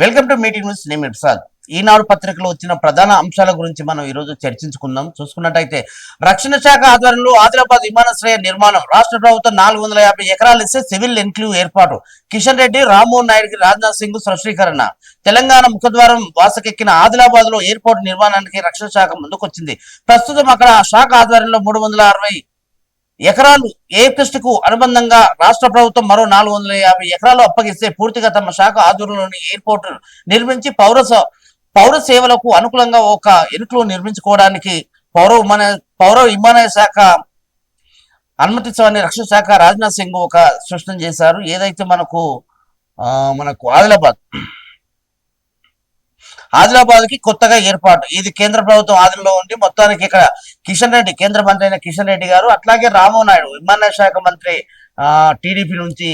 Welcome to meeting news. నేను ప్రసాద్. ఈనాడు పత్రికలో వచ్చిన ప్రధాన అంశాల గురించి మనం ఈ రోజు చర్చించుకుందాం. చూసుకున్నట్టయితే రక్షణ శాఖ ఆధ్వర్యంలో ఆదిలాబాద్ విమానాశ్రయ నిర్మాణం, రాష్ట్ర ప్రభుత్వం 450 ఎకరాలు ఇస్తే సివిల్ ఎన్క్లేవ్ ఏర్పాటు, కిషన్ రెడ్డి, రామ్మోహన్ నాయుడుకి రాజ్నాథ్ సింగ్ స్పష్టీకరణ. తెలంగాణ ముఖద్వారం వాసకెక్కిన ఆదిలాబాద్ లో ఎయిర్పోర్ట్ నిర్మాణానికి రక్షణ శాఖ ముందుకొచ్చింది. ప్రస్తుతం అక్కడ శాఖ ఆధ్వర్యంలో 360 ఎకరాలు ఎయిర్క్రస్ట్ అనుబంధంగా రాష్ట్ర ప్రభుత్వం మరో 450 ఎకరాలు అప్పగిస్తే పూర్తిగా తమ శాఖ ఆధ్వర్యంలోని ఎయిర్పోర్ట్ నిర్మించి పౌర సేవలకు అనుకూలంగా ఒక ఎన్క్లేవ్ నిర్మించుకోవడానికి పౌర విమానయాన శాఖ అనుమతిస్తామని రక్షణ శాఖ రాజ్నాథ్ సింగ్ ఒక స్పష్టం చేశారు. ఏదైతే మనకు ఆదిలాబాద్ కి కొత్తగా ఏర్పాటు, ఇది కేంద్ర ప్రభుత్వం ఆధీనంలో ఉండి మొత్తానికి ఇక్కడ కిషన్ రెడ్డి, కేంద్ర మంత్రి అయిన కిషన్ రెడ్డి గారు, అట్లాగే రామ్మోహన్ నాయుడు విమానయాన శాఖ మంత్రి టీడీపీ నుంచి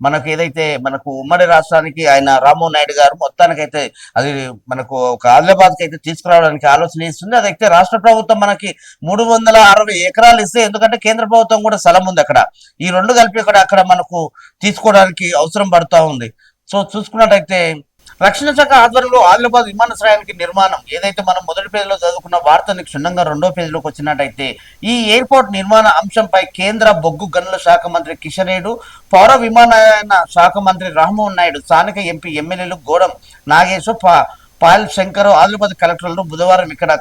మనకు ఏదైతే మనకు ఉమ్మడి రాష్ట్రానికి ఆయన రామ్మోహన్ నాయుడు గారు మొత్తానికైతే అది మనకు ఒక ఆదిలాబాద్కి అయితే తీసుకురావడానికి ఆలోచన ఇస్తుంది. అదైతే రాష్ట్ర ప్రభుత్వం మనకి 360 ఎకరాలు ఇస్తే, ఎందుకంటే కేంద్ర ప్రభుత్వం కూడా స్థలం ఉంది అక్కడ, ఈ రెండు కలిపి అక్కడ మనకు తీసుకోవడానికి అవసరం పడుతూ ఉంది. సో చూసుకున్నట్టయితే రక్షణ శాఖ ఆధ్వర్యంలో ఆదిలాబాద్ విమానాశ్రయానికి నిర్మాణం, ఏదైతే మనం మొదటి పేజీలో చదువుకున్న వార్తని క్షుణ్ణంగా రెండో పేజీలోకి వచ్చినట్టయితే ఈ ఎయిర్పోర్ట్ నిర్మాణ అంశంపై కేంద్ర బొగ్గు గనుల శాఖ మంత్రి కిషన్ రెడ్డి, పౌర విమానయాన శాఖ మంత్రి రామ్మోహన్ నాయుడు, స్థానిక ఎంపీ ఎమ్మెల్యేలు గోడం నాగేశ్వర్, పాయల్ శంకర్, ఆదిలాబాద్ కలెక్టర్లు బుధవారం ఇక్కడ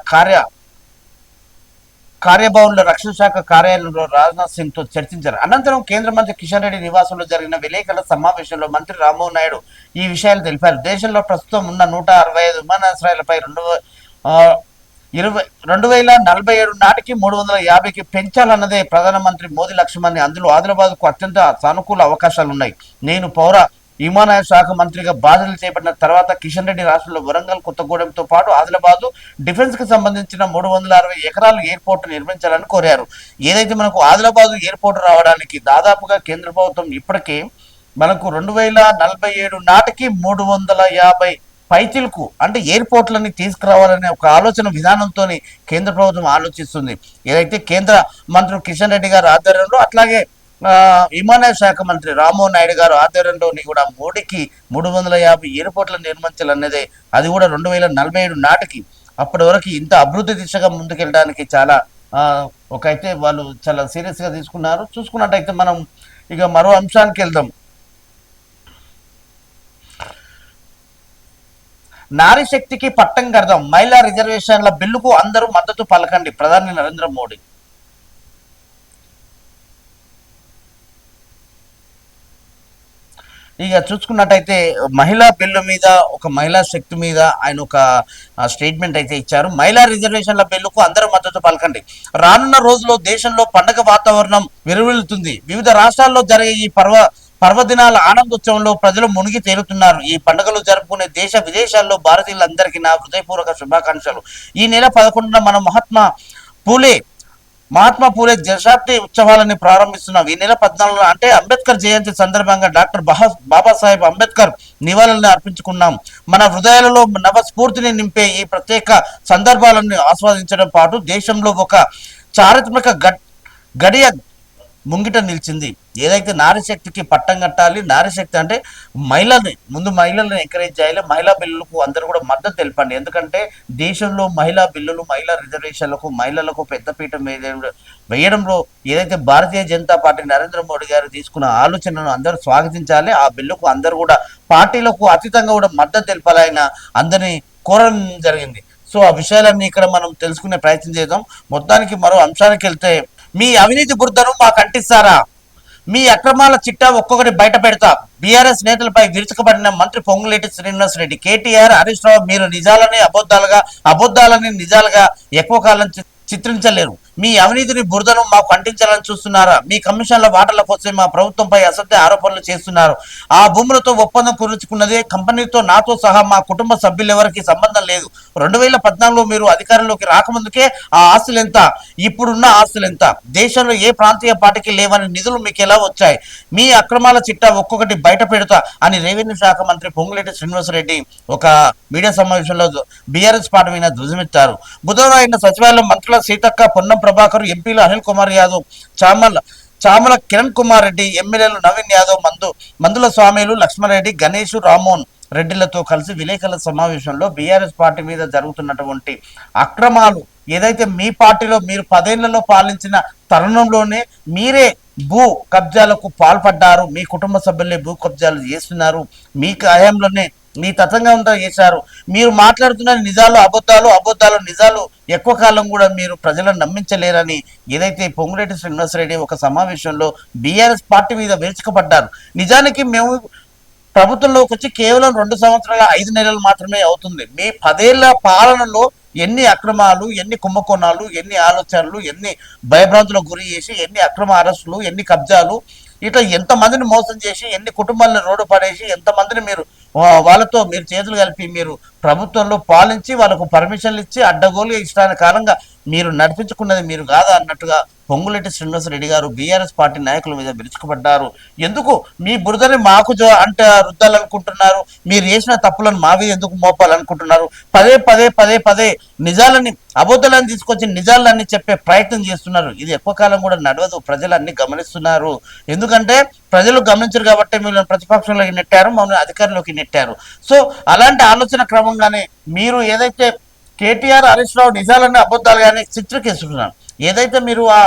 కార్యభవన్లో రక్షణ శాఖ కార్యాలయంలో రాజ్నాథ్ సింగ్ తో చర్చించారు. అనంతరం కేంద్ర మంత్రి కిషన్ రెడ్డి నివాసంలో జరిగిన విలేకరుల సమావేశంలో మంత్రి రామ్మోహన్ నాయుడు ఈ విషయాలు తెలిపారు. దేశంలో ప్రస్తుతం ఉన్న 165 విమానాశ్రయాలపై 2047 నాటికి 350కి పెంచాలన్నదే ప్రధానమంత్రి మోదీ లక్ష్యమని, అందులో ఆదిలాబాద్ కు అత్యంత సానుకూల అవకాశాలున్నాయి. నేను పౌర విమానయాన శాఖ మంత్రిగా బాధ్యతలు చేపట్టిన తర్వాత కిషన్ రెడ్డి రాష్ట్రంలో వరంగల్, కొత్తగూడెంతో పాటు ఆదిలాబాద్ డిఫెన్స్ కి సంబంధించిన 360 ఎకరాలు ఎయిర్పోర్ట్ నిర్మించాలని కోరారు. ఏదైతే మనకు ఆదిలాబాద్ ఎయిర్పోర్ట్ రావడానికి దాదాపుగా కేంద్ర ప్రభుత్వం ఇప్పటికే మనకు 2047 నాటికి 350 పైచిలకు అంటే ఎయిర్పోర్ట్లని తీసుకురావాలనే ఒక ఆలోచన విధానంతో కేంద్ర ప్రభుత్వం ఆలోచిస్తుంది. ఏదైతే కేంద్ర మంత్రి కిషన్ రెడ్డి గారు ఆధ్వర్యంలో, అట్లాగే విమానయాన శాఖ మంత్రి రామ్మోహన్ నాయుడు గారు ఆధ్వర్యంలోని కూడా మోడీకి 350 ఎయిర్పోర్ట్లను నిర్మించాలన్నదే, అది కూడా 2047 నాటికి. అప్పటి వరకు ఇంత అభివృద్ధి దిశగా ముందుకెళ్ళడానికి చాలా అయితే వాళ్ళు చాలా సీరియస్ గా తీసుకున్నారు. చూసుకున్నట్టయితే మనం ఇక మరో అంశానికి వెళ్దాం. నారీ శక్తికి పట్టం కడదాం, మహిళా రిజర్వేషన్ల బిల్లుకు అందరూ మద్దతు పలకండి, ప్రధాని నరేంద్ర మోడీ. ఇక చూసుకున్నట్టయితే మహిళా బిల్లు మీద, ఒక మహిళా శక్తి మీద ఆయన ఒక స్టేట్మెంట్ అయితే ఇచ్చారు. మహిళా రిజర్వేషన్ల బిల్లుకు అందరూ మద్దతు పలకండి. రానున్న రోజుల్లో దేశంలో పండగ వాతావరణం విరువెళ్తుంది. వివిధ రాష్ట్రాల్లో జరిగే ఈ పర్వదినాల ఆనందోత్సవంలో ప్రజలు మునిగి తేలుతున్నారు. ఈ పండుగలు జరుపుకునే దేశ విదేశాల్లో భారతీయులందరికీ నా హృదయపూర్వక శుభాకాంక్షలు. ఈ నెల 11న మనం మహాత్మా పూలే దశాబ్ది ఉత్సవాలని ప్రారంభిస్తున్నాం. ఈ నెల 14 అంటే అంబేద్కర్ జయంతి సందర్భంగా డాక్టర్ బాబాసాహెబ్ అంబేద్కర్ నివాళులను అర్పించుకున్నాం. మన హృదయాలలో నవ స్ఫూర్తిని నింపే ఈ ప్రత్యేక సందర్భాలను ఆస్వాదించడం పాటు దేశంలో ఒక చారిత్రక గడియ ముంగిట నిలిచింది. ఏదైతే నారీ శక్తికి పట్టం కట్టాలి, నారీ శక్తి అంటే మహిళల్ని ఎంకరేజ్ చేయాలి. మహిళా బిల్లులకు అందరూ కూడా మద్దతు తెలపండి. ఎందుకంటే దేశంలో మహిళా బిల్లులు, మహిళా రిజర్వేషన్లకు, మహిళలకు పెద్దపీట వేయడంలో ఏదైతే భారతీయ జనతా పార్టీ నరేంద్ర మోడీ గారు తీసుకున్న ఆలోచనను అందరూ స్వాగతించాలి. ఆ బిల్లుకు అందరూ కూడా పార్టీలకు అతీతంగా కూడా మద్దతు తెలపాలని అందరినీ కోరడం జరిగింది. సో ఆ విషయాలన్నీ ఇక్కడ మనం తెలుసుకునే ప్రయత్నం చేద్దాం. మొత్తానికి మరో అంశానికి వెళ్తే, మీ అవినీతి బురదను మాకు అంటిస్తారా? మీ అక్రమాల చిట్టా ఒక్కొక్కటి బయట పెడతా. బీఆర్ఎస్ నేతలపై విరుచుకుపడిన మంత్రి పొంగులేటి శ్రీనివాస్ రెడ్డి. కేటీఆర్, హరీష్ రావు, మీరు అబద్ధాలని నిజాలుగా ఎక్కువ కాలం చిత్రించలేరు. మీ అవినీతిని బురదను మాకు అంటించాలని చూస్తున్నారా? మీ కమిషన్ల వాటల కోసం మా ప్రభుత్వంపై అసత్య ఆరోపణలు చేస్తున్నారు. ఆ భూములతో ఒప్పందం కుదుర్చుకున్నదే కంపెనీతో, నాతో సహా మా కుటుంబ సభ్యులెవరికి సంబంధం లేదు. 2014లో మీరు అధికారంలోకి రాకముందుకే ఆ ఆస్తులు ఎంత, ఇప్పుడున్న ఆస్తులు ఎంత? దేశంలో ఏ ప్రాంతీయ పార్టీకి లేవని నిధులు మీకు ఎలా వచ్చాయి? మీ అక్రమాల చిట్టా ఒక్కొక్కటి బయట పెడతా అని రెవెన్యూ శాఖ మంత్రి పొంగులేటి శ్రీనివాసరెడ్డి ఒక మీడియా సమావేశంలో బీఆర్ఎస్ పార్టీ మీద ధ్వజమెత్తారు. బుధవారం అయిన సచివాలయం మంత్రుల సీతక్క, పొన్నం ప్రభాకర్, ఎంపీలు అనిల్ కుమార్ యాదవ్, చామల కిరణ్ కుమార్ రెడ్డి, ఎమ్మెల్యేలు నవీన్ యాదవ్, మందుల స్వామిలు, లక్ష్మణరెడ్డి, గణేష్, రామ్మోహన్ రెడ్డిలతో కలిసి విలేకరుల సమావేశంలో బీఆర్ఎస్ పార్టీ మీద జరుగుతున్నటువంటి అక్రమాలు ఏదైతే మీ పార్టీలో మీరు 10 ఏళ్లలో పాలించిన తరుణంలోనే మీరే భూ కబ్జాలకు పాల్పడ్డారు, మీ కుటుంబ సభ్యులే భూ కబ్జాలు చేస్తున్నారు, మీ హయాంలోనే మీ తతంగంతో చేశారు. మీరు మాట్లాడుతున్న నిజాలు అబద్ధాలు, అబద్ధాలు నిజాలు ఎక్కువ కాలం కూడా మీరు ప్రజలను నమ్మించలేరని ఏదైతే పొంగులేటి శ్రీనివాసరెడ్డి ఒక సమావేశంలో బీఆర్ఎస్ పార్టీ మీద విరుచుకుపడ్డారు. నిజానికి మేము ప్రభుత్వంలోకి వచ్చి కేవలం 2 సంవత్సరాల 5 నెలలు మాత్రమే అవుతుంది. మీ 10 ఏళ్ల పాలనలో ఎన్ని అక్రమాలు, ఎన్ని కుంభకోణాలు, ఎన్ని ఆలోచనలు, ఎన్ని భయభ్రాంతులకు గురి చేసి, ఎన్ని అక్రమ అరెస్టులు, ఎన్ని కబ్జాలు, ఇట్లా ఎంతమందిని మోసం చేసి, ఎన్ని కుటుంబాలను రోడ్డు పడేసి, ఎంతమందిని మీరు వాళ్ళతో మీరు చేతులు కలిపి మీరు ప్రభుత్వంలో పాలించి వాళ్ళకు పర్మిషన్లు ఇచ్చి అడ్డగోలుగా ఇష్టానుకారంగా మీరు నడిపించుకున్నది మీరు కాదా అన్నట్టుగా పొంగులేటి శ్రీనివాసరెడ్డి గారు బీఆర్ఎస్ పార్టీ నాయకుల మీద విరుచుకుపడ్డారు. ఎందుకు మీ బురదని మాకు అంటే రుద్దాలనుకుంటున్నారు, మీరు చేసిన తప్పులను మావి ఎందుకు మోపాలనుకుంటున్నారు? పదే పదే పదే పదే నిజాలని అబద్ధాలను తీసుకొచ్చి నిజాలన్నీ చెప్పే ప్రయత్నం చేస్తున్నారు. ఇది ఎక్కువ కాలం కూడా నడవదు, ప్రజలు అన్ని గమనిస్తున్నారు. ఎందుకంటే ప్రజలు గమనించరు కాబట్టి మీరు ప్రతిపక్షంలోకి నెట్టారు, మమ్మల్ని అధికారంలోకి నెట్టారు. సో అలాంటి ఆలోచన క్రమంగానే మీరు ఏదైతే కేటీఆర్ హరీష్ రావు నిజాలన్నీ అబద్ధాలు కానీ చిత్రీకరిస్తున్నారు, ఏదైతే మీరు ఆ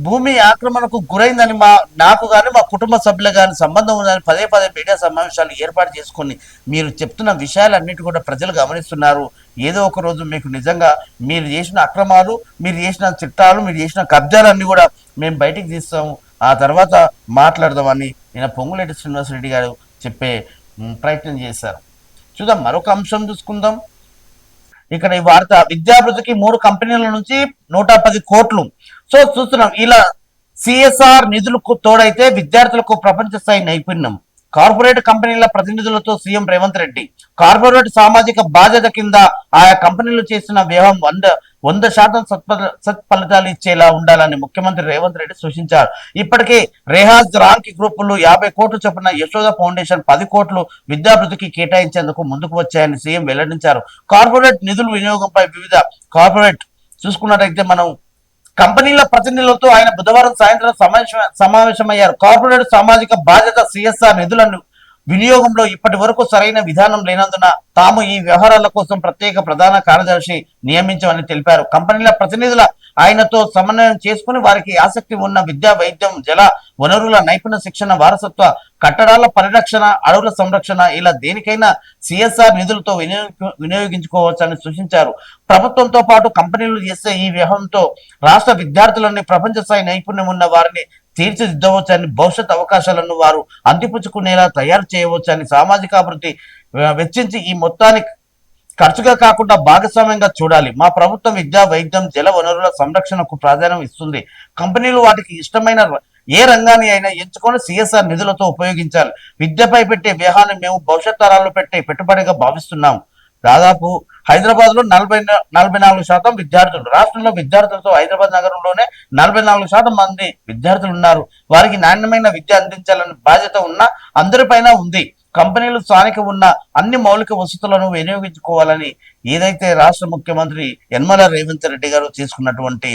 భూమి ఆక్రమణకు గురైందని నాకు కానీ మా కుటుంబ సభ్యులు కానీ సంబంధం ఉందని పదే పదే మీడియా సమావేశాలు ఏర్పాటు చేసుకొని మీరు చెప్తున్న విషయాలన్నిటి కూడా ప్రజలు గమనిస్తున్నారు. ఏదో ఒక రోజు మీకు నిజంగా మీరు చేసిన అక్రమాలు, మీరు చేసిన చట్టాలు, మీరు చేసిన కబ్జాలన్నీ కూడా మేము బయటికి తీస్తాము, ఆ తర్వాత మాట్లాడదామని నేను పొంగులేటి శ్రీనివాసరెడ్డి గారు చెప్పే ప్రయత్నం చేశారు. చూద్దాం, మరొక అంశం చూసుకుందాం. ఇక్కడ ఈ వార్త విద్యాభివృద్ధికి 3 కంపెనీల నుంచి 110 కోట్లు. సో చూస్తున్నాం, ఇలా సిఎస్ఆర్ నిధులకు తోడైతే విద్యార్థులకు ప్రపంచ స్థాయి నైపుణ్యం. కార్పొరేట్ కంపెనీల ప్రతినిధులతో సీఎం రేవంత్ రెడ్డి కార్పొరేట్ సామాజిక బాధ్యత కింద ఆయా కంపెనీలు చేసిన వ్యయం 100% సత్ఫలితాలు ఇచ్చేలా ఉండాలని ముఖ్యమంత్రి రేవంత్ రెడ్డి సూచించారు. ఇప్పటికే రేహాజ్ రాంకి గ్రూపులు 50 కోట్లు చొప్పున యశోద ఫౌండేషన్ 10 కోట్లు విద్యాభివృద్ధికి కేటాయించేందుకు ముందుకు వచ్చాయని సీఎం వెల్లడించారు. కార్పొరేట్ నిధుల వినియోగంపై వివిధ కార్పొరేట్ చూసుకున్నట్టయితే మనం కంపెనీల ప్రతినిధులతో ఆయన బుధవారం సాయంత్రం సమావేశమయ్యారు. కార్పొరేట్ సామాజిక బాధ్యత సిఎస్ఆర్ నిధులను వినియోగంలో ఇప్పటి వరకు సరైన విధానం లేనందున తాము ఈ వ్యవహారాల కోసం ప్రత్యేక ప్రధాన కార్యదర్శి నియమించమని తెలిపారు. కంపెనీల ప్రతినిధుల ఆయనతో సమన్వయం చేసుకుని వారికి ఆసక్తి ఉన్న విద్యా, వైద్యం, జల వనరుల నైపుణ్య శిక్షణ, వారసత్వ కట్టడాల పరిరక్షణ, అడవుల సంరక్షణ, ఇలా దేనికైనా సిఎస్ఆర్ నిధులతో వినియోగించుకోవచ్చని సూచించారు. ప్రభుత్వంతో పాటు కంపెనీలు చేసే ఈ వ్యవహారంతో రాష్ట్ర విద్యార్థులని ప్రపంచ స్థాయి నైపుణ్యం ఉన్న వారిని తీర్చిదిద్దవచ్చని, భవిష్యత్ అవకాశాలను వారు అందిపుచ్చుకునేలా తయారు చేయవచ్చని, సామాజిక అభివృద్ధి వెచ్చించి ఈ మొత్తాన్ని ఖర్చుగా కాకుండా భాగస్వామ్యంగా చూడాలి. మా ప్రభుత్వం విద్య, వైద్యం, జల వనరుల సంరక్షణకు ప్రాధాన్యం ఇస్తుంది. కంపెనీలు వాటికి ఇష్టమైన ఏ రంగాన్ని అయినా ఎంచుకొని సిఎస్ఆర్ నిధులతో ఉపయోగించాలి. విద్యపై పెట్టే వ్యయాన్ని మేము భవిష్యత్ తరాల్లో పెట్టే పెట్టుబడిగా భావిస్తున్నాం. దాదాపు హైదరాబాద్ లో 44% విద్యార్థులు, రాష్ట్రంలో విద్యార్థులతో హైదరాబాద్ నగరంలోనే 44% మంది విద్యార్థులు ఉన్నారు. వారికి నాణ్యమైన విద్య అందించాలని బాధ్యత ఉన్న అందరిపైన ఉంది. కంపెనీలు స్థానిక ఉన్న అన్ని మౌలిక వసతులను వినియోగించుకోవాలని ఏదైతే రాష్ట్ర ముఖ్యమంత్రి యనమల రేవంత్ రెడ్డి గారు తీసుకున్నటువంటి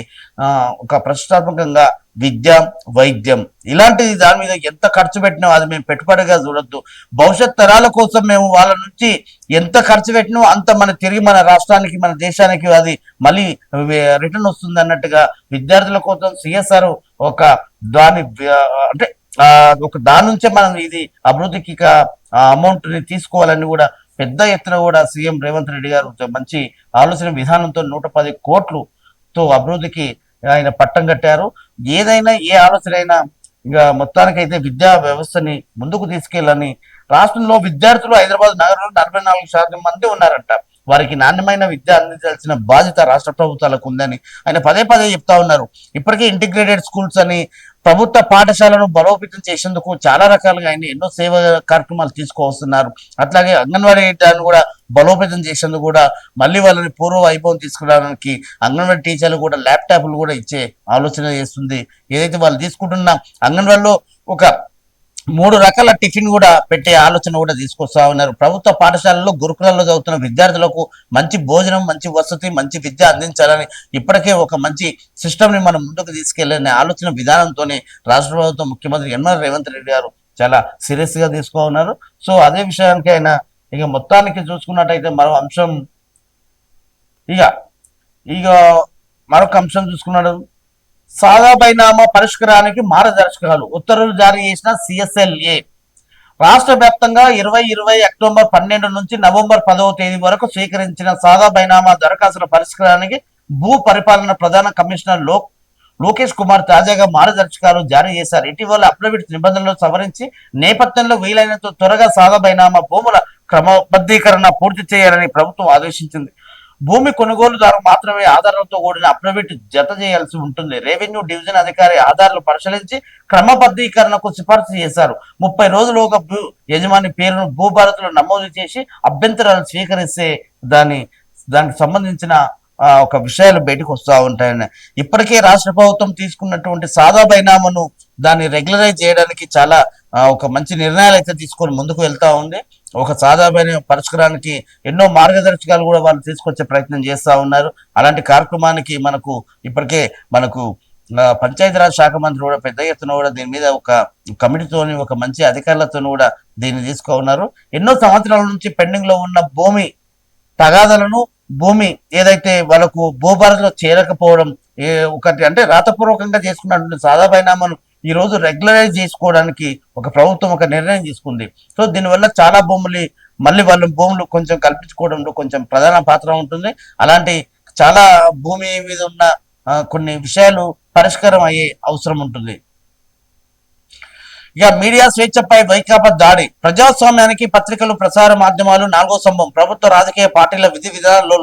ఒక ప్రతిష్టాత్మకంగా విద్య, వైద్యం ఇలాంటి దాని మీద ఎంత ఖర్చు పెట్టినా అది మేము పెట్టుబడిగా చూడొద్దు. భవిష్యత్ తరాల కోసం మేము వాళ్ళ నుంచి ఎంత ఖర్చు పెట్టినా అంత తిరిగి మన రాష్ట్రానికి, మన దేశానికి అది మళ్ళీ రిటర్న్ వస్తుంది అన్నట్టుగా విద్యార్థుల కోసం సిఎస్ఆర్ ఒక దాని అంటే ఒక దాని నుంచే మనం ఇది అభివృద్ధికి అమౌంట్ ని తీసుకోవాలని కూడా పెద్ద ఎత్తున కూడా సీఎం రేవంత్ రెడ్డి గారు మంచి ఆలోచన విధానంతో 110 కోట్లుతో అభివృద్ధికి ఆయన పట్టం కట్టారు. ఏదైనా ఏ ఆలోచన అయినా ఇక మొత్తానికైతే విద్యా వ్యవస్థని ముందుకు తీసుకెళ్ళని, రాష్ట్రంలో విద్యార్థులు హైదరాబాద్ నగరంలో 44% మంది ఉన్నారంట. వారికి నాణ్యమైన విద్య అందించాల్సిన బాధ్యత రాష్ట్ర ప్రభుత్వాలకు ఉందని ఆయన పదే పదే చెప్తా ఉన్నారు. ఇప్పటికే ఇంటిగ్రేటెడ్ స్కూల్స్ అని ప్రభుత్వ పాఠశాలను బలోపేతం చేసేందుకు చాలా రకాలుగా ఆయన ఎన్నో సేవ కార్యక్రమాలు తీసుకువస్తున్నారు. అట్లాగే అంగన్వాడీ దాన్ని కూడా బలోపేతం చేసేందుకు కూడా మళ్ళీ వాళ్ళని పూర్వ వైభవం తీసుకురావడానికి అంగన్వాడీ టీచర్లు కూడా ల్యాప్టాప్లు కూడా ఇచ్చే ఆలోచన చేస్తుంది. ఏదైతే వాళ్ళు తీసుకుంటున్న అంగన్వాడీలో ఒక 3 రకాల టిఫిన్ కూడా పెట్టే ఆలోచన కూడా తీసుకొస్తా ఉన్నారు. ప్రభుత్వ పాఠశాలలో, గురుకులాల్లో చదువుతున్న విద్యార్థులకు మంచి భోజనం, మంచి వసతి, మంచి విద్య అందించాలని ఇప్పటికే ఒక మంచి సిస్టమ్ ని మనం ముందుకు తీసుకెళ్లనే ఆలోచన విధానంతోనే రాష్ట్ర ప్రభుత్వం ముఖ్యమంత్రి యనమల రేవంత్ రెడ్డి గారు చాలా సీరియస్ గా తీసుకో ఉన్నారు. సో అదే విషయానికి ఆయన ఇక మొత్తానికి చూసుకున్నట్టయితే మరో అంశం, ఇక ఇక మరొక అంశం చూసుకున్నాడు. సాదా బైనామా పరిష్కారానికి మార్గదర్శకాలు ఉత్తర్వులు జారీ చేసిన సిఎస్ఎల్ఏ. రాష్ట్ర వ్యాప్తంగా 2020 అక్టోబర్ 12 నుంచి నవంబర్ 10వ తేదీ వరకు స్వీకరించిన సాదా బైనామా దరఖాస్తుల పరిష్కారానికి భూ పరిపాలన ప్రధాన కమిషనర్ లోకేష్ కుమార్ తాజాగా మార్గదర్శకాలు జారీ చేశారు. ఇటీవల అఫిడవిట్ నిబంధనలు సవరించి నేపథ్యంలో వీలైనంత త్వరగా సాదా బైనామా భూముల క్రమబద్ధీకరణ పూర్తి చేయాలని ప్రభుత్వం ఆదేశించింది. భూమి కొనుగోలుదారు మాత్రమే ఆధారాలతో కూడిన అఫిడవిట్ జత చేయాల్సి ఉంటుంది. రెవెన్యూ డివిజన్ అధికారి ఆధారాలు పరిశీలించి క్రమబద్ధీకరణకు సిఫార్సు చేశారు. 30 రోజులుగా భూ యజమాని పేరును భూభారతిలో నమోదు చేసి అభ్యంతరాలు స్వీకరిస్తే దానికి సంబంధించిన ఒక విషయాలు బయటకు వస్తూ ఉంటాయని ఇప్పటికే రాష్ట్ర ప్రభుత్వం తీసుకున్నటువంటి సాదా బైనామాను దాన్ని రెగ్యులరైజ్ చేయడానికి చాలా ఒక మంచి నిర్ణయాలు అయితే తీసుకొని ముందుకు వెళ్తా ఉంది. ఒక సాదా బైనామా పరిష్కారానికి ఎన్నో మార్గదర్శకాలు కూడా వాళ్ళు తీసుకొచ్చే ప్రయత్నం చేస్తూ ఉన్నారు. అలాంటి కార్యక్రమానికి ఇప్పటికే మనకు పంచాయతీరాజ్ శాఖ మంత్రి కూడా పెద్ద ఎత్తున కూడా దీని మీద ఒక కమిటీతోని ఒక మంచి అధికారులతో కూడా దీన్ని ఉన్నారు. ఎన్నో సంవత్సరాల నుంచి పెండింగ్ లో ఉన్న భూమి తగాదాలను, భూమి ఏదైతే వాళ్ళకు భూభారతిలో చేరకపోవడం, ఒకటి అంటే రాతపూర్వకంగా చేసుకున్నటువంటి సాదా బైనామాను ఈ రోజు రెగ్యులరైజ్ చేసుకోవడానికి ఒక ప్రభుత్వం ఒక నిర్ణయం తీసుకుంది. సో దీనివల్ల చాలా మళ్ళీ వాళ్ళ భూములు కొంచెం కల్పించుకోవడంలో కొంచెం ప్రధాన పాత్ర ఉంటుంది. అలాంటి చాలా భూమి మీద ఉన్న కొన్ని విషయాలు పరిష్కారం అయ్యే అవసరం ఉంటుంది. ఇక మీడియా స్వేచ్ఛపై వైకాపా దాడి. ప్రజాస్వామ్యానికి పత్రికలు, ప్రసార మాధ్యమాలు 4వ స్తంభం. ప్రభుత్వ రాజకీయ పార్టీల విధి విధానాల్లో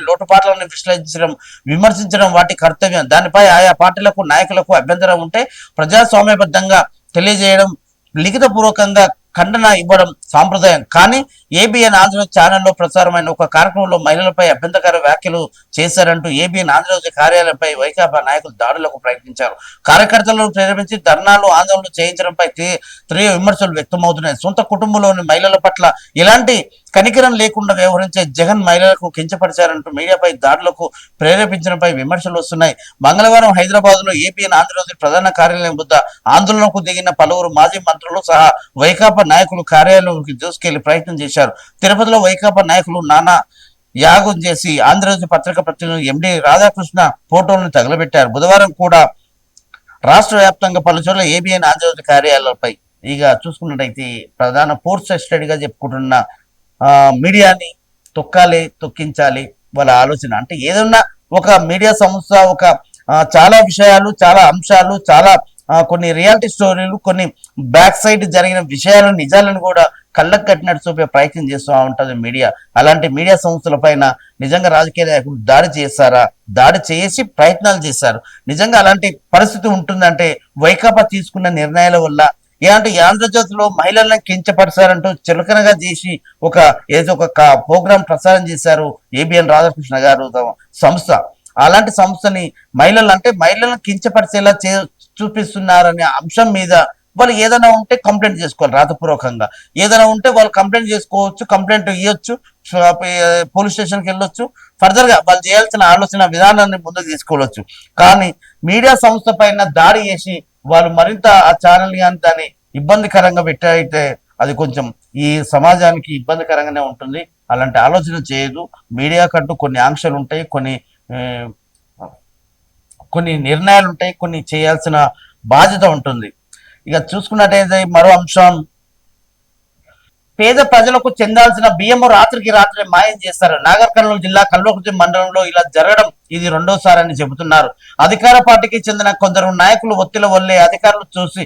లోటుపాట్లను విశ్లేషించడం, విమర్శించడం వాటి కర్తవ్యం. దానిపై ఆయా పార్టీలకు, నాయకులకు అభ్యంతరం ఉంటే ప్రజాస్వామ్యబద్ధంగా తెలియజేయడం, లిఖితపూర్వకంగా ఖండన ఇవ్వడం సాంప్రదాయం. కానీ ఏబిఎన్ ఆంధ్రజ్యోతి ఛానల్లో ప్రసారమైన ఒక కార్యక్రమంలో మహిళలపై అభ్యంతరకర వ్యాఖ్యలు చేశారంటూ ఏబిఎన్ ఆంధ్రజ్యోతి కార్యాలయంపై వైకాపా నాయకులు దాడులకు ప్రయత్నించారు. కార్యకర్తలను ప్రేరేపించి ధర్నాలు, ఆందోళనలు చేయించడంపై తీవ్ర విమర్శలు వ్యక్తమవుతున్నాయి. సొంత కుటుంబంలోని మహిళల పట్ల ఎలాంటి కనికరం లేకుండా వ్యవహరించే జగన్ మహిళలకు కించపరిచారంటూ మీడియాపై దాడులకు ప్రేరేపించడంపై విమర్శలు వస్తున్నాయి. మంగళవారం హైదరాబాద్ లో ఏబిఎన్ ఆంధ్రజ్యోతి ప్రధాన కార్యాలయం వద్ద ఆందోళనకు దిగిన పలువురు మాజీ మంత్రులు సహా వైకాపా నాయకులు కార్యాలయంలోకి దూసుకెళ్లి ప్రయత్నం చేశారు. తిరుపతిలో వైకాపా నాయకులు నానా యాగం చేసి ఆంధ్రజ్యోతి పత్రిక ప్రతినిధి ఎండి రాధాకృష్ణ ఫోటోలను తగలబెట్టారు. బుధవారం కూడా రాష్ట్ర వ్యాప్తంగా పలుచోట్ల ఏబిఎన్ ఆంధ్రజ్యోతి కార్యాలయాలపై ఇక చూసుకున్నట్టయితే ప్రధాన ఫోర్స్ స్టడీగా చెప్పుకుంటున్న మీడియాని తొక్కించాలి వాళ్ళ ఆలోచన. అంటే ఏదన్నా ఒక మీడియా సంస్థ ఒక చాలా విషయాలు, చాలా అంశాలు, చాలా కొన్ని రియాలిటీ స్టోరీలు, కొన్ని బ్యాక్ సైడ్ జరిగిన విషయాలను, నిజాలను కూడా కళ్ళకు కట్టినట్టు చూపే ప్రయత్నం చేస్తూ ఉంటుంది మీడియా. అలాంటి మీడియా సంస్థల పైన నిజంగా రాజకీయ నాయకులు దాడి చేస్తారా? దాడి చేసి ప్రయత్నాలు చేశారు. నిజంగా అలాంటి పరిస్థితి ఉంటుందంటే వైకాపా తీసుకున్న నిర్ణయాల వల్ల. ఇలాంటి ఆంధ్రజ్యోతిలో మహిళలను కించపరిచారంటూ చులకనగా చేసి ఏదో ఒక ప్రోగ్రాం ప్రసారం చేశారు ఏబిఎన్ రాధాకృష్ణ గారు సంస్థ. అలాంటి సంస్థని మహిళలను కించపరిచేలా చూపిస్తున్నారనే అంశం మీద వాళ్ళు ఏదైనా ఉంటే కంప్లైంట్ చేసుకోవాలి. రాతపూర్వకంగా ఏదైనా ఉంటే వాళ్ళు కంప్లైంట్ చేసుకోవచ్చు, కంప్లైంట్ ఇవ్వచ్చు, పోలీస్ స్టేషన్కి వెళ్ళొచ్చు. ఫర్దర్ గా వాళ్ళు చేయాల్సిన ఆలోచన విధానాన్ని ముందుకు తీసుకోవచ్చు. కానీ మీడియా సంస్థ పైన దాడి చేసి వాళ్ళు మరింత ఆ ఛానల్ కానీ దాన్ని ఇబ్బందికరంగా పెట్టయితే అది కొంచెం ఈ సమాజానికి ఇబ్బందికరంగానే ఉంటుంది. అలాంటి ఆలోచన చేయదు. మీడియా కంటూ కొన్ని ఆంక్షలు ఉంటాయి, కొన్ని నిర్ణయాలు ఉంటాయి, కొన్ని చేయాల్సిన బాధ్యత ఉంటుంది. ఇక చూసుకున్నట్టయితే మరో అంశం, పేద ప్రజలకు చెందాల్సిన బియ్యం రాత్రికి రాత్రి మాయం చేస్తారు. నాగర్ కర్నూలు జిల్లా కల్వకుర్తి మండలంలో ఇలా జరగడం ఇది రెండోసారి అని చెబుతున్నారు. అధికార పార్టీకి చెందిన కొందరు నాయకులు ఒత్తిల వల్లే అధికారులు చూసి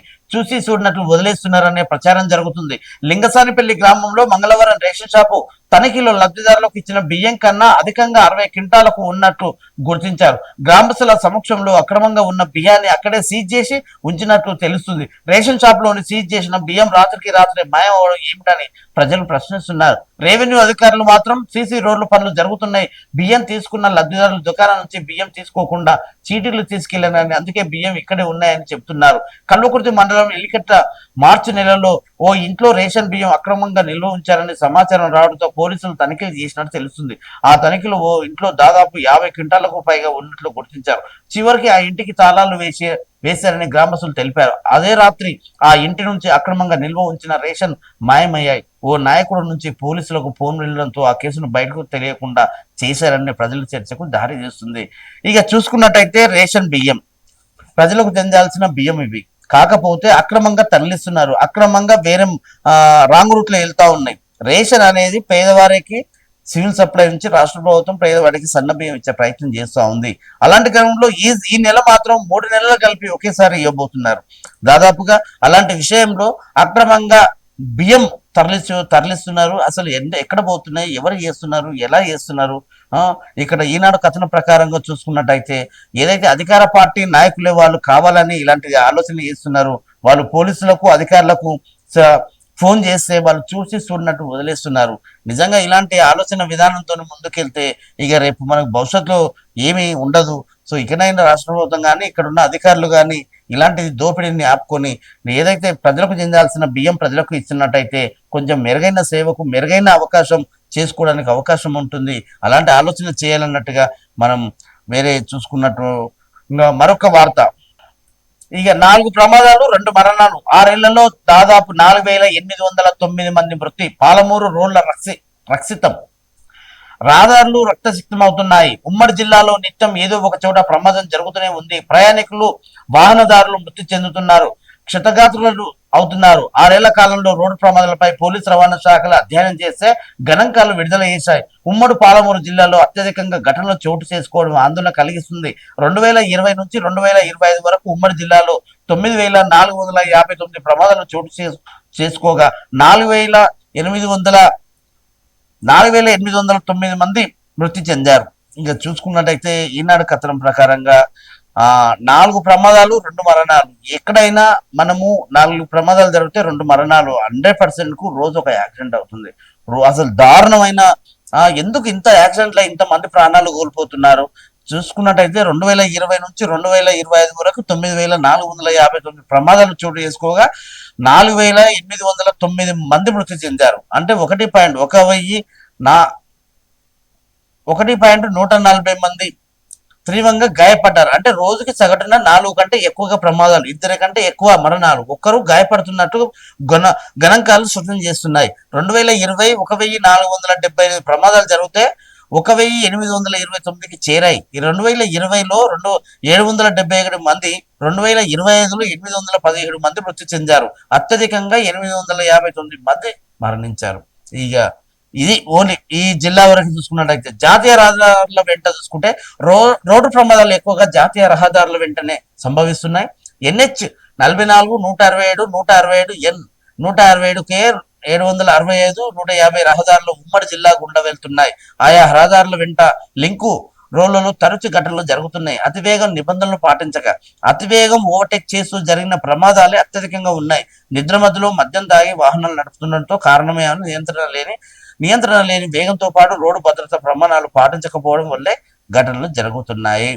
చూడనట్లు వదిలేస్తున్నారనే ప్రచారం జరుగుతుంది. లింగసానిపల్లి గ్రామంలో మంగళవారం రేషన్ షాపు తనిఖీలో లబ్ధిదారులకు ఇచ్చిన బియ్యం కన్నా అధికంగా 60 క్వింటాలకు ఉన్నట్లు గుర్తించారు. గ్రామస్తుల సమక్షంలో అక్రమంగా ఉన్న బియ్యాన్ని అక్కడే సీజ్ చేసి ఉంచినట్లు తెలుస్తుంది. రేషన్ షాప్ లోని సీజ్ చేసిన బియ్యం రాత్రికి రాత్రి మాయం అవడం ఏమిటని ప్రజలు ప్రశ్నిస్తున్నారు. రెవెన్యూ అధికారులు మాత్రం సీసీ రోడ్ల పనులు జరుగుతున్నాయి, బియ్యం తీసుకున్న లబ్ధిదారుల దుకాణం నుంచి బియ్యం తీసుకోకుండా చీటీలు తీసుకెళ్లారని, అందుకే బియ్యం ఇక్కడే ఉన్నాయని చెబుతున్నారు. కల్వకుర్తి మండలం ఎలికట్ల మార్చి నెలలో ఓ ఇంట్లో రేషన్ బియ్యం అక్రమంగా నిల్వ ఉంచారని సమాచారం రావడంతో పోలీసులు తనిఖీలు చేసినట్టు తెలుస్తుంది. ఆ తనిఖీలు ఓ ఇంట్లో దాదాపు 50 క్వింటాలకు పైగా ఉన్నట్లు గుర్తించారు. చివరికి ఆ ఇంటికి తాళాలు వేసి వేశారని గ్రామస్తులు తెలిపారు. అదే రాత్రి ఆ ఇంటి నుంచి అక్రమంగా నిల్వ ఉంచిన రేషన్ మాయమయ్యాయి. ఓ నాయకుడు నుంచి పోలీసులకు ఫోన్ వెళ్ళడంతో ఆ కేసును బయటకు తెలియకుండా చేశారని ప్రజల చర్చకు దారి తీస్తుంది. ఇక చూసుకున్నట్టయితే రేషన్ బియ్యం ప్రజలకు చెందాల్సిన బియ్యం ఇవి, కాకపోతే అక్రమంగా తరలిస్తున్నారు. అక్రమంగా వేరే రాంగ్ రూట్ లో వెళ్తా ఉన్నాయి. రేషన్ అనేది పేదవారికి సివిల్ సప్లై నుంచి రాష్ట్ర ప్రభుత్వం పేదవాడికి సన్న బియ్యం ఇచ్చే ప్రయత్నం చేస్తూ ఉంది. అలాంటి క్రమంలో ఈ నెల మాత్రం 3 నెలలు కలిపి ఒకేసారి ఇవ్వబోతున్నారు. దాదాపుగా అలాంటి విషయంలో అక్రమంగా బియ్యం తరలిస్తున్నారు. అసలు ఎక్కడ పోతున్నాయి, ఎవరు చేస్తున్నారు, ఎలా చేస్తున్నారు? ఇక్కడ ఈనాడు కథనం ప్రకారంగా చూసుకున్నట్టయితే ఏదైతే అధికార పార్టీ నాయకులే వాళ్ళు కావాలని ఇలాంటి ఆలోచన చేస్తున్నారు. వాళ్ళు పోలీసులకు అధికారులకు ఫోన్ చేస్తే వాళ్ళు చూసి చూడనట్టు వదిలేస్తున్నారు. నిజంగా ఇలాంటి ఆలోచన విధానంతో ముందుకెళ్తే ఇక రేపు మనకు భవిష్యత్తులో ఏమీ ఉండదు. సో ఇకనైనా రాష్ట్ర ప్రభుత్వం కానీ ఇక్కడ ఉన్న అధికారులు కానీ ఇలాంటి దోపిడీని ఆపుకొని ఏదైతే ప్రజలకు చెందాల్సిన బియ్యం ప్రజలకు ఇచ్చినట్టయితే కొంచెం మెరుగైన సేవకు మెరుగైన అవకాశం చేసుకోవడానికి అవకాశం ఉంటుంది. అలాంటి ఆలోచన చేయాలన్నట్టుగా మనం వేరే చూసుకున్నట్టు. మరొక వార్త, ఇక 4 ప్రమాదాలు 2 మరణాలు 6 ఏళ్లలో దాదాపు 4809 మంది మృతి. పాలమూరు రోడ్ల రక్షితం, రహదారులు రక్తసిక్తమవుతున్నాయి. ఉమ్మడి జిల్లాలో నిత్యం ఏదో ఒక చోట ప్రమాదం జరుగుతూనే ఉంది. ప్రయాణికులు వాహనదారులు మృతి చెందుతున్నారు, క్షతగాత్రులు అవుతున్నారు. 6 ఏళ్ల కాలంలో రోడ్డు ప్రమాదాలపై పోలీసు రవాణా శాఖలు అధ్యయనం చేస్తే గణాంకాలు విడుదల చేశాయి. ఉమ్మడి పాలమూరు జిల్లాలో అత్యధికంగా ఘటనలు చోటు చేసుకోవడం ఆందోళన కలిగిస్తుంది. 2020 నుంచి 2025 వరకు ఉమ్మడి జిల్లాలో 9459 ప్రమాదాలు చోటు చేసుకోగా 4809 మంది మృతి చెందారు. ఇంకా చూసుకున్నట్టయితే ఈనాడు కథనం ప్రకారంగా 4 ప్రమాదాలు 2 మరణాలు. ఎక్కడైనా మనము 4 ప్రమాదాలు జరిగితే 2 మరణాలు, 100% కు రోజు ఒక యాక్సిడెంట్ అవుతుంది. అసలు దారుణమైన ఎందుకు ఇంత యాక్సిడెంట్ల ఇంత మంది ప్రాణాలు కోల్పోతున్నారు? చూసుకున్నట్టయితే 2020 నుంచి 2025 వరకు 9459 ప్రమాదాలు చోటు చేసుకోగా 4809 మంది మృతి చెందారు. అంటే 1.140 మంది తీవ్రంగా గాయపడ్డారు. అంటే రోజుకి సగటున 4 కంటే ఎక్కువగా ప్రమాదాలు, 2 కంటే ఎక్కువ మరణాలు, ఒక్కరు గాయపడుతున్నట్టు గణాంకాలు స్పష్టం చేస్తున్నాయి. 2020 1475 ప్రమాదాలు జరిగితే 1829కి చేరాయి. 2020లో 771 మంది, 2025లో 817 మంది మృతి చెందారు. అత్యధికంగా 859 మంది మరణించారు. ఇక ఇది ఓన్లీ ఈ జిల్లా వరకు చూసుకున్నట్టయితే జాతీయ రహదారుల వెంట చూసుకుంటే రోడ్డు ప్రమాదాలు ఎక్కువగా జాతీయ రహదారుల వెంటనే సంభవిస్తున్నాయి. NH 44, 167, 167 N, 167 K, 765, 150 రహదారులు ఉమ్మడి జిల్లా గుండా వెళ్తున్నాయి. ఆయా రహదారుల వెంట లింకు రోడ్లలో తరచు ఘటనలు జరుగుతున్నాయి. అతివేగం నిబంధనలు పాటించక అతివేగం ఓవర్టేక్ చేస్తూ జరిగిన ప్రమాదాలే అత్యధికంగా ఉన్నాయి. నిద్ర మధ్యలో మద్యం తాగి వాహనాలు నడుపుతుండటంతో కారణమే అని నియంత్రణ లేని వేగంతో పాటు రోడ్డు భద్రతా ప్రమాణాలు పాటించకపోవడం వల్లే ఘటనలు జరుగుతున్నాయి.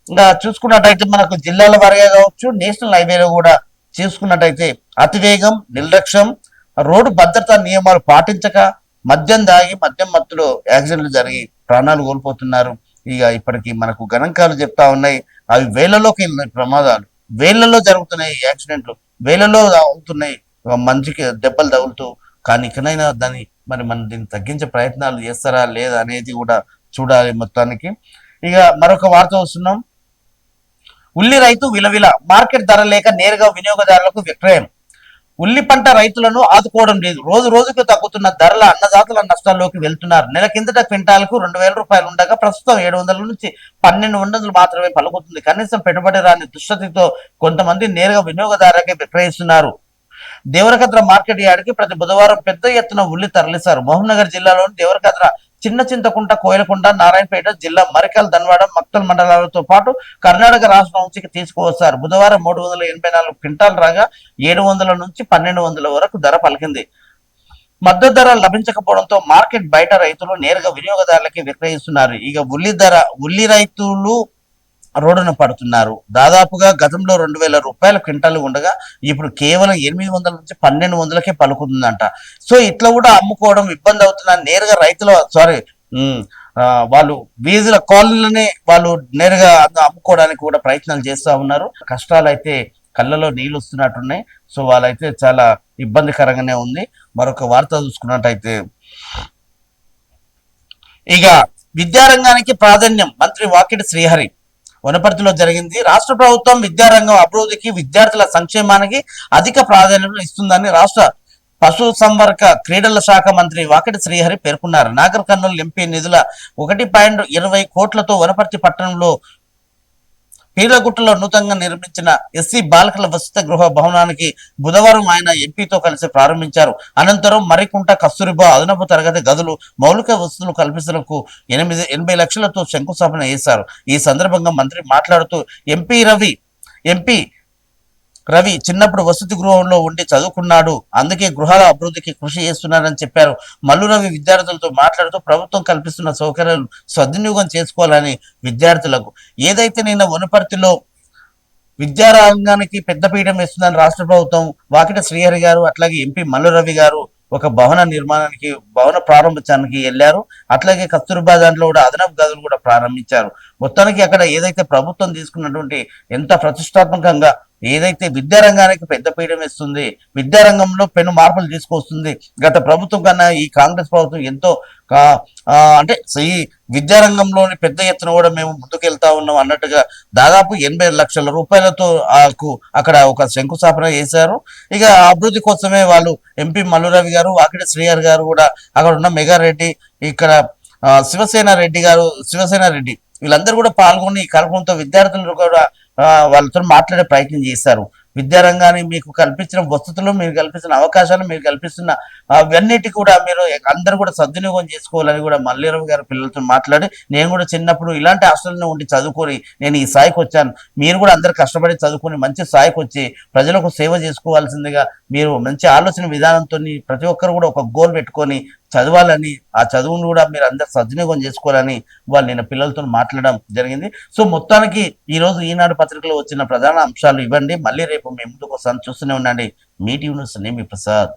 ఇంకా చూసుకున్నట్టయితే మనకు జిల్లాల వారీగా కావచ్చు, నేషనల్ హైవేలో కూడా చూసుకున్నట్టయితే అతివేగం, నిర్లక్ష్యం, రోడ్డు భద్రతా నియమాలు పాటించక మద్యం దాగి మద్యం మత్తులో యాక్సిడెంట్లు జరిగి ప్రాణాలు కోల్పోతున్నారు. ఇక ఇప్పటికీ మనకు గణాంకాలు చెప్తా ఉన్నాయి. అవి వేలలోకి వెళ్ళినాయి, ప్రమాదాలు వేళ్లలో జరుగుతున్నాయి, యాక్సిడెంట్లు వేలలో అవుతున్నాయి, మంచికి దెబ్బలు తగులుతూ. కానీ ఇకనైనా మనం దీన్ని తగ్గించే ప్రయత్నాలు చేస్తారా లేదా అనేది కూడా చూడాలి మొత్తానికి. ఇక మరొక వార్త వస్తున్నాం. ఉల్లి రైతు విలవిల, మార్కెట్ ధర లేక నేరుగా వినియోగదారులకు విక్రయం. ఉల్లి పంట రైతులను ఆదుకోవడం లేదు. రోజు రోజుకు తగ్గుతున్న ధరల అన్నదాతల నష్టాల్లోకి వెళ్తున్నారు. నెల కిందట క్వింటాలకు 2000 రూపాయలు ఉండగా ప్రస్తుతం 700 నుంచి 1200 మాత్రమే పలుకుతుంది. కనీసం పెట్టుబడి రాని దుస్థితితో కొంతమంది నేరుగా వినియోగదారులకే విక్రయిస్తున్నారు. దేవరకద్ర మార్కెట్ యార్డ్కి ప్రతి బుధవారం పెద్ద ఎత్తున ఉల్లి తరలిస్తారు. మహబూబ్నగర్ జిల్లాలోని దేవరకద్ర, చిన్న చింతకుంట, కోయలకొండ, నారాయణపేట జిల్లా మరికల్, ధన్వాడ, మక్తల్ మండలాలతో పాటు కర్ణాటక రాష్ట్రం నుంచి తీసుకువస్తారు. బుధవారం 384 క్వింటాల్ రాగా 700 నుంచి 1200 వరకు ధర పలికింది. మద్దతు ధర లభించకపోవడంతో మార్కెట్ బయట రైతులు నేరుగా వినియోగదారులకి విక్రయిస్తున్నారు. ఇక ఉల్లి రైతులు రోడ్డున పడుతున్నారు. దాదాపుగా గతంలో 2000 రూపాయల క్వింటాలు ఉండగా ఇప్పుడు కేవలం 800 నుంచి 1200కే పలుకుతుందంట. సో ఇట్లా కూడా అమ్ముకోవడం ఇబ్బంది అవుతున్నా నేరుగా ఆ, వాళ్ళు వీధుల కాలనీలనే వాళ్ళు నేరుగా అమ్ముకోవడానికి కూడా ప్రయత్నాలు చేస్తూ ఉన్నారు. కష్టాలు అయితే కళ్ళలో నీళ్ళు వస్తున్నట్టున్నాయి. సో వాళ్ళైతే చాలా ఇబ్బందికరంగానే ఉంది. మరొక వార్త చూసుకున్నట్టయితే ఇక విద్యారంగానికి ప్రాధాన్యం మంత్రి వాకిటి శ్రీహరి వనపర్తిలో జరిగింది. రాష్ట్ర ప్రభుత్వం విద్యారంగం అభివృద్ధికి విద్యార్థుల సంక్షేమానికి అధిక ప్రాధాన్యత ఇస్తుందని రాష్ట్ర పశుసంవర్గ క్రీడల శాఖ మంత్రి వాకిటి శ్రీహరి పేర్కొన్నారు. నాగర్ కర్నూలు ఎంపీ నిధుల 1.20 కోట్లతో వనపర్తి పట్టణంలో పీర్లగుట్టలో నూతనంగా నిర్మించిన ఎస్సీ బాలికల వసతి గృహ భవనానికి బుధవారం ఆయన ఎంపీతో కలిసి ప్రారంభించారు. అనంతరం మరికుంట కస్తూరిబా అదనపు తరగతి గదులు మౌలిక వసతులు కల్పించడానికి 80 లక్షలతో శంకుస్థాపన చేశారు. ఈ సందర్భంగా మంత్రి మాట్లాడుతూ ఎంపీ రవి చిన్నప్పుడు వసతి గృహంలో ఉండి చదువుకున్నాడు, అందుకే గృహాల అభివృద్ధికి కృషి చేస్తున్నారని చెప్పారు. మల్లు రవి విద్యార్థులతో మాట్లాడుతూ ప్రభుత్వం కల్పిస్తున్న సౌకర్యాలు సద్వినియోగం చేసుకోవాలని విద్యార్థులకు ఏదైతే నిన్న వనపర్తిలో విద్యారంగానికి పెద్దపీఠం వేస్తుందని రాష్ట్ర ప్రభుత్వం వాకిట శ్రీహరి గారు అట్లాగే ఎంపీ మల్లు రవి గారు ఒక భవన నిర్మాణానికి భవన ప్రారంభించడానికి వెళ్ళారు. అట్లాగే కస్తూర్బా దాంట్లో కూడా అదనపు గదులు కూడా ప్రారంభించారు. మొత్తానికి అక్కడ ఏదైతే ప్రభుత్వం తీసుకున్నటువంటి ఎంత ప్రతిష్టాత్మకంగా ఏదైతే విద్యారంగానికి పెద్దపీఠం ఇస్తుంది, విద్యారంగంలో పెను మార్పులు తీసుకొస్తుంది. గత ప్రభుత్వం కన్నా ఈ కాంగ్రెస్ ప్రభుత్వం ఎంతో అంటే ఈ విద్యారంగంలోని పెద్ద ఎత్తున కూడా మేము ముందుకెళ్తా ఉన్నాం అన్నట్టుగా దాదాపు 80 లక్షల రూపాయలతో అక్కడ ఒక శంకుస్థాపన చేశారు. ఇక అభివృద్ధి కోసమే వాళ్ళు ఎంపీ మల్లురవి గారు వాకిటి శ్రీహరి గారు కూడా అక్కడ ఉన్న మెగారెడ్డి ఇక్కడ శివసేన రెడ్డి వీళ్ళందరూ కూడా పాల్గొని ఈ కార్యక్రమంతో విద్యార్థులు కూడా వాళ్ళతో మాట్లాడే ప్రయత్నం చేశారు. విద్యారంగాన్ని మీకు కల్పించిన వసతులు, మీరు కల్పించిన అవకాశాలు, మీరు కల్పిస్తున్న అవన్నిటి కూడా మీరు అందరూ కూడా సద్వినియోగం చేసుకోవాలని కూడా మల్లీరావు గారు పిల్లలతో మాట్లాడి, నేను కూడా చిన్నప్పుడు ఇలాంటి హాస్టల్లో ఉండి చదువుకొని నేను ఈ స్థాయికి వచ్చాను, మీరు కూడా అందరు కష్టపడి చదువుకొని మంచి స్థాయికి వచ్చి ప్రజలకు సేవ చేసుకోవాల్సిందిగా మీరు మంచి ఆలోచన విధానంతో ప్రతి ఒక్కరు కూడా ఒక గోల్ పెట్టుకొని చదవాలని, ఆ చదువును కూడా మీరు అందరు సద్వినియోగం చేసుకోవాలని వాళ్ళు నేను పిల్లలతో మాట్లాడడం జరిగింది. సో మొత్తానికి ఈ రోజు ఈనాడు పత్రికలో వచ్చిన ప్రధాన అంశాలు ఇవ్వండి. మళ్ళీ రేపు మీ ముందుకు వస్తాను, చూస్తూనే ఉండండి మీ టీవీ న్యూస్. నేను మీ ప్రసాద్.